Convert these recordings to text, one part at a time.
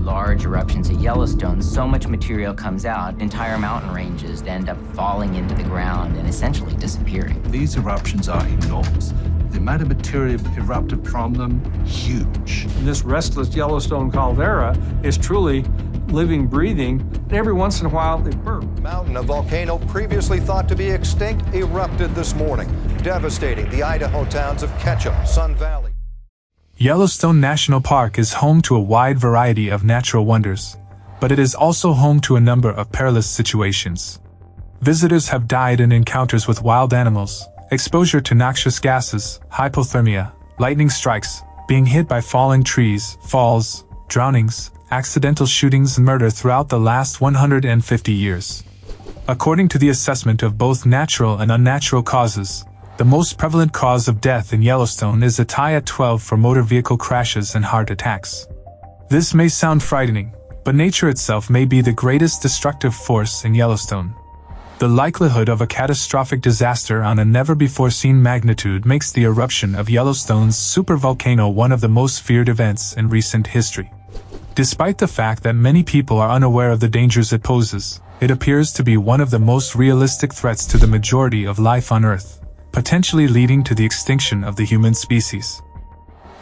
large eruptions at Yellowstone, so much material comes out, entire mountain ranges end up falling into the ground and essentially disappearing. These eruptions are enormous. The amount of material erupted from them, huge. This restless Yellowstone caldera is truly living, breathing, and every once in a while they burp. Mountain, a volcano previously thought to be extinct, erupted this morning, devastating the Idaho towns of Ketchum, Sun Valley. Yellowstone National Park is home to a wide variety of natural wonders, but it is also home to a number of perilous situations. Visitors have died in encounters with wild animals, exposure to noxious gases, hypothermia, lightning strikes, being hit by falling trees, falls, drownings, accidental shootings and murder throughout the last 150 years. According to the assessment of both natural and unnatural causes, the most prevalent cause of death in Yellowstone is a tie at 12 for motor vehicle crashes and heart attacks. This may sound frightening, but nature itself may be the greatest destructive force in Yellowstone. The likelihood of a catastrophic disaster on a never-before-seen magnitude makes the eruption of Yellowstone's supervolcano one of the most feared events in recent history. Despite the fact that many people are unaware of the dangers it poses, it appears to be one of the most realistic threats to the majority of life on Earth, potentially leading to the extinction of the human species.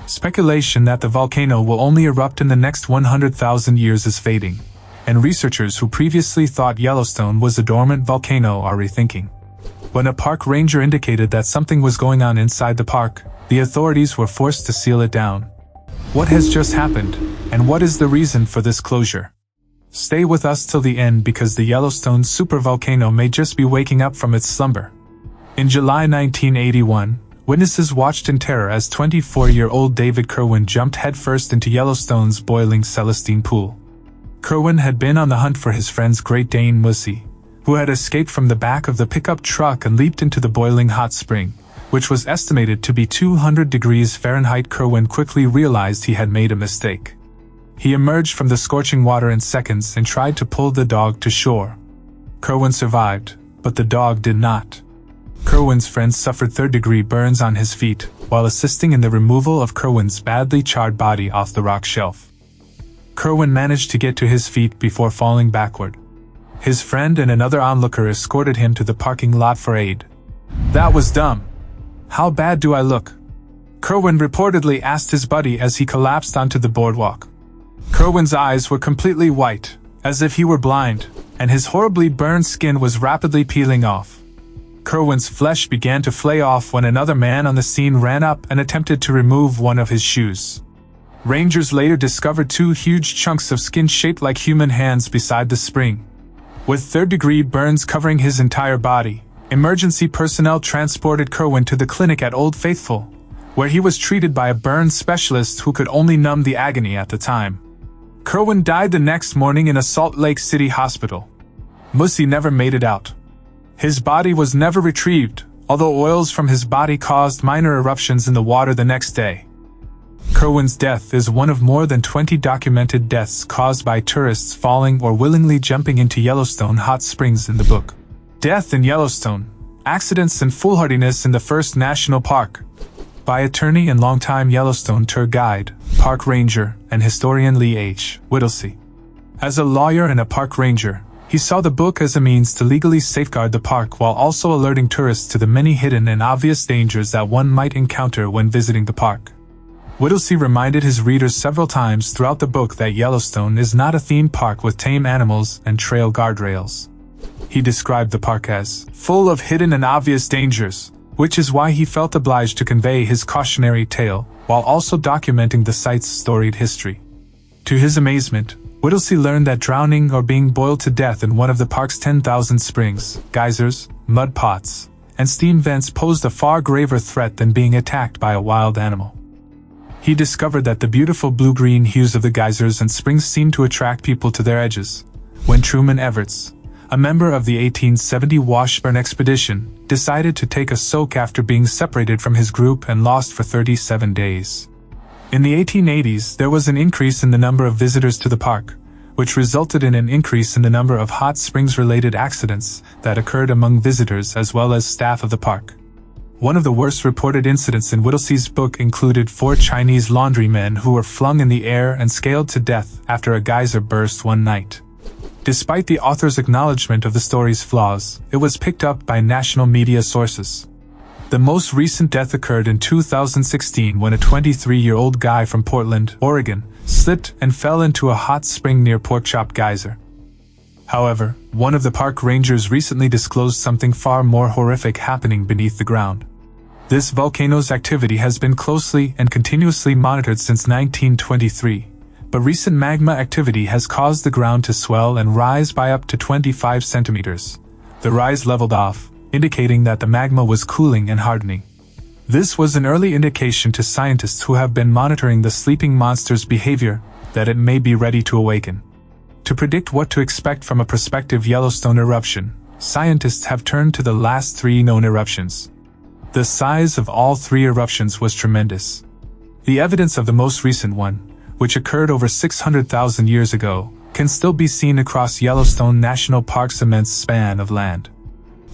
Speculation that the volcano will only erupt in the next 100,000 years is fading, and researchers who previously thought Yellowstone was a dormant volcano are rethinking. When a park ranger indicated that something was going on inside the park, the authorities were forced to seal it down. What has just happened, and what is the reason for this closure? Stay with us till the end because the Yellowstone supervolcano may just be waking up from its slumber. In July 1981, witnesses watched in terror as 24-year-old David Kerwin jumped headfirst into Yellowstone's boiling Celestine pool. Kerwin had been on the hunt for his friend's Great Dane Mussy, who had escaped from the back of the pickup truck and leaped into the boiling hot spring, which was estimated to be 200 degrees Fahrenheit. Kerwin quickly realized he had made a mistake. He emerged from the scorching water in seconds and tried to pull the dog to shore. Kerwin survived, but the dog did not. Kerwin's friend suffered third-degree burns on his feet while assisting in the removal of Kerwin's badly charred body off the rock shelf. Kerwin managed to get to his feet before falling backward. His friend and another onlooker escorted him to the parking lot for aid. "That was dumb. How bad do I look?" Kerwin reportedly asked his buddy as he collapsed onto the boardwalk. Kerwin's eyes were completely white, as if he were blind, and his horribly burned skin was rapidly peeling off. Kerwin's flesh began to flay off when another man on the scene ran up and attempted to remove one of his shoes. Rangers later discovered two huge chunks of skin shaped like human hands beside the spring. With third-degree burns covering his entire body, emergency personnel transported Kerwin to the clinic at Old Faithful, where he was treated by a burn specialist who could only numb the agony at the time. Kerwin died the next morning in a Salt Lake City hospital. Mussy never made it out. His body was never retrieved, although oils from his body caused minor eruptions in the water the next day. Kerwin's death is one of more than 20 documented deaths caused by tourists falling or willingly jumping into Yellowstone hot springs in the book, Death in Yellowstone, Accidents and Foolhardiness in the First National Park, by attorney and longtime Yellowstone tour guide, park ranger, and historian Lee H. Whittlesey. As a lawyer and a park ranger, he saw the book as a means to legally safeguard the park while also alerting tourists to the many hidden and obvious dangers that one might encounter when visiting the park. Whittlesey reminded his readers several times throughout the book that Yellowstone is not a theme park with tame animals and trail guardrails. He described the park as full of hidden and obvious dangers, which is why he felt obliged to convey his cautionary tale while also documenting the site's storied history. To his amazement, Whittlesey learned that drowning or being boiled to death in one of the park's 10,000 springs, geysers, mud pots, and steam vents posed a far graver threat than being attacked by a wild animal. He discovered that the beautiful blue-green hues of the geysers and springs seemed to attract people to their edges, when Truman Everts, a member of the 1870 Washburn expedition, decided to take a soak after being separated from his group and lost for 37 days. In the 1880s, there was an increase in the number of visitors to the park, which resulted in an increase in the number of hot springs-related accidents that occurred among visitors as well as staff of the park. One of the worst reported incidents in Whittlesey's book included 4 Chinese laundrymen who were flung in the air and scaled to death after a geyser burst one night. Despite the author's acknowledgement of the story's flaws, it was picked up by national media sources. The most recent death occurred in 2016 when a 23-year-old guy from Portland, Oregon, slipped and fell into a hot spring near Porkchop Geyser. However, one of the park rangers recently disclosed something far more horrific happening beneath the ground. This volcano's activity has been closely and continuously monitored since 1923, but recent magma activity has caused the ground to swell and rise by up to 25 centimeters. The rise leveled off, indicating that the magma was cooling and hardening. This was an early indication to scientists who have been monitoring the sleeping monster's behavior that it may be ready to awaken. To predict what to expect from a prospective Yellowstone eruption, scientists have turned to the last 3 known eruptions. The size of all 3 eruptions was tremendous. The evidence of the most recent one, which occurred over 600,000 years ago, can still be seen across Yellowstone National Park's immense span of land.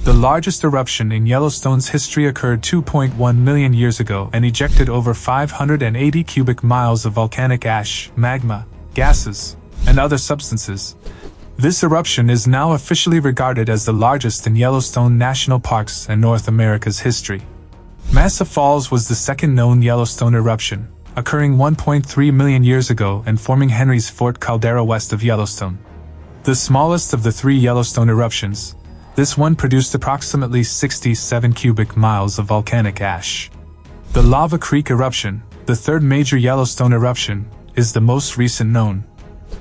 The largest eruption in Yellowstone's history occurred 2.1 million years ago and ejected over 580 cubic miles of volcanic ash, magma, gases, and other substances. This eruption is now officially regarded as the largest in Yellowstone National Park's and North America's history. Massa Falls was the second known Yellowstone eruption, occurring 1.3 million years ago and forming Henry's Fort Caldera west of Yellowstone. The smallest of the 3 Yellowstone eruptions, this one produced approximately 67 cubic miles of volcanic ash. The Lava Creek eruption, the third major Yellowstone eruption, is the most recent known.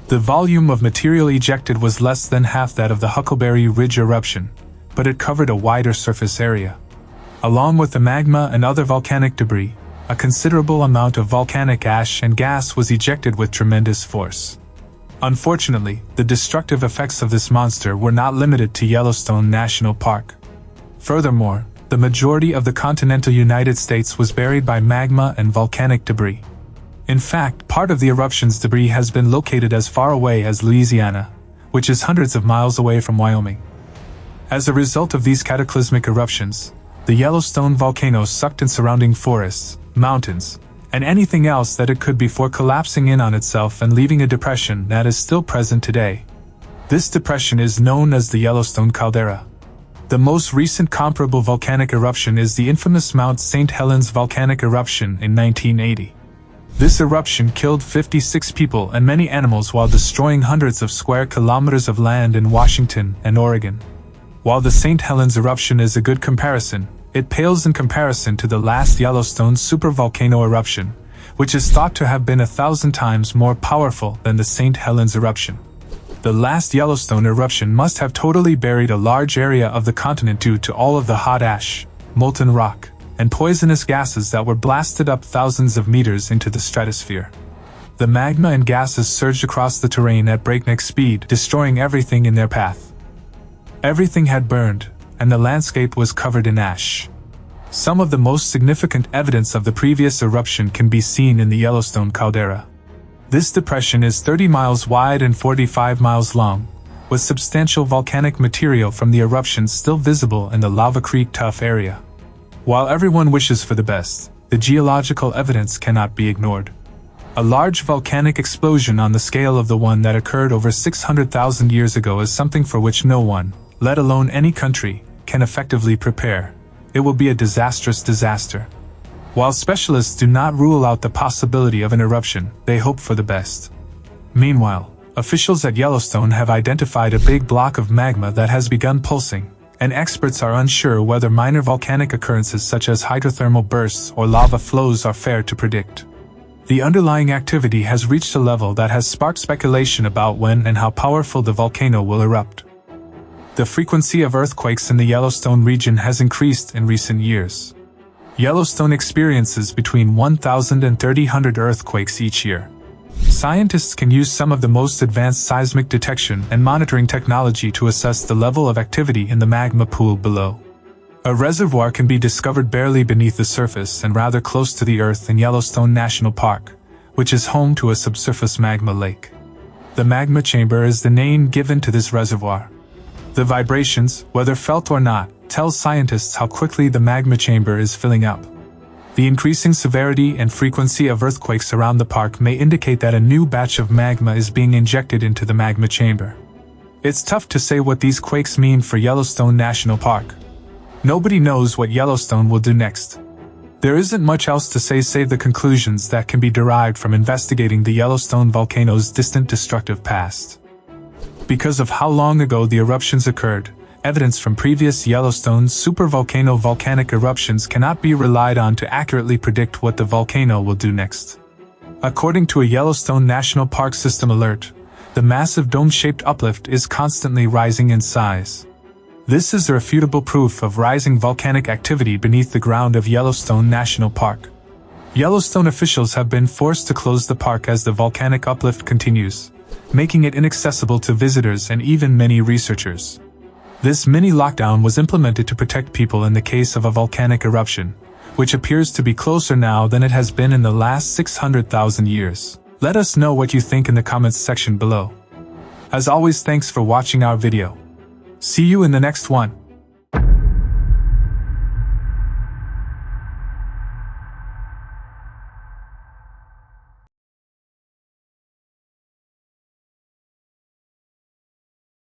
The volume of material ejected was less than half that of the Huckleberry Ridge eruption, but it covered a wider surface area. Along with the magma and other volcanic debris, a considerable amount of volcanic ash and gas was ejected with tremendous force. Unfortunately, the destructive effects of this monster were not limited to Yellowstone National Park. Furthermore, the majority of the continental United States was buried by magma and volcanic debris. In fact, part of the eruption's debris has been located as far away as Louisiana, which is hundreds of miles away from Wyoming. As a result of these cataclysmic eruptions, the Yellowstone volcano sucked in surrounding forests, mountains, and anything else that it could before collapsing in on itself and leaving a depression that is still present today. This depression is known as the Yellowstone Caldera. The most recent comparable volcanic eruption is the infamous Mount St. Helens volcanic eruption in 1980. This eruption killed 56 people and many animals while destroying hundreds of square kilometers of land in Washington and Oregon. While the St. Helens eruption is a good comparison, it pales in comparison to the last Yellowstone supervolcano eruption, which is thought to have been 1,000 times more powerful than the St. Helens eruption. The last Yellowstone eruption must have totally buried a large area of the continent due to all of the hot ash, molten rock, and poisonous gases that were blasted up thousands of meters into the stratosphere. The magma and gases surged across the terrain at breakneck speed, destroying everything in their path. Everything had burned, and the landscape was covered in ash. Some of the most significant evidence of the previous eruption can be seen in the Yellowstone Caldera. This depression is 30 miles wide and 45 miles long, with substantial volcanic material from the eruption still visible in the Lava Creek Tuff area. While everyone wishes for the best, the geological evidence cannot be ignored. A large volcanic explosion on the scale of the one that occurred over 600,000 years ago is something for which no one, let alone any country, can effectively prepare. It will be a disastrous disaster. While specialists do not rule out the possibility of an eruption, they hope for the best. Meanwhile, officials at Yellowstone have identified a big block of magma that has begun pulsing, and experts are unsure whether minor volcanic occurrences such as hydrothermal bursts or lava flows are fair to predict. The underlying activity has reached a level that has sparked speculation about when and how powerful the volcano will erupt. The frequency of earthquakes in the Yellowstone region has increased in recent years. Yellowstone experiences between 1,000 and 3,000 earthquakes each year. Scientists can use some of the most advanced seismic detection and monitoring technology to assess the level of activity in the magma pool below. A reservoir can be discovered barely beneath the surface and rather close to the earth in Yellowstone National Park, which is home to a subsurface magma lake. The magma chamber is the name given to this reservoir. The vibrations, whether felt or not, tells scientists how quickly the magma chamber is filling up. The increasing severity and frequency of earthquakes around the park may indicate that a new batch of magma is being injected into the magma chamber. It's tough to say what these quakes mean for Yellowstone National Park. Nobody knows what Yellowstone will do next. There isn't much else to say save the conclusions that can be derived from investigating the Yellowstone volcano's distant destructive past. Because of how long ago the eruptions occurred, evidence from previous Yellowstone supervolcano volcanic eruptions cannot be relied on to accurately predict what the volcano will do next. According to a Yellowstone National Park system alert, the massive dome-shaped uplift is constantly rising in size. This is irrefutable proof of rising volcanic activity beneath the ground of Yellowstone National Park. Yellowstone officials have been forced to close the park as the volcanic uplift continues, making it inaccessible to visitors and even many researchers. This mini-lockdown was implemented to protect people in the case of a volcanic eruption, which appears to be closer now than it has been in the last 600,000 years. Let us know what you think in the comments section below. As always, thanks for watching our video. See you in the next one.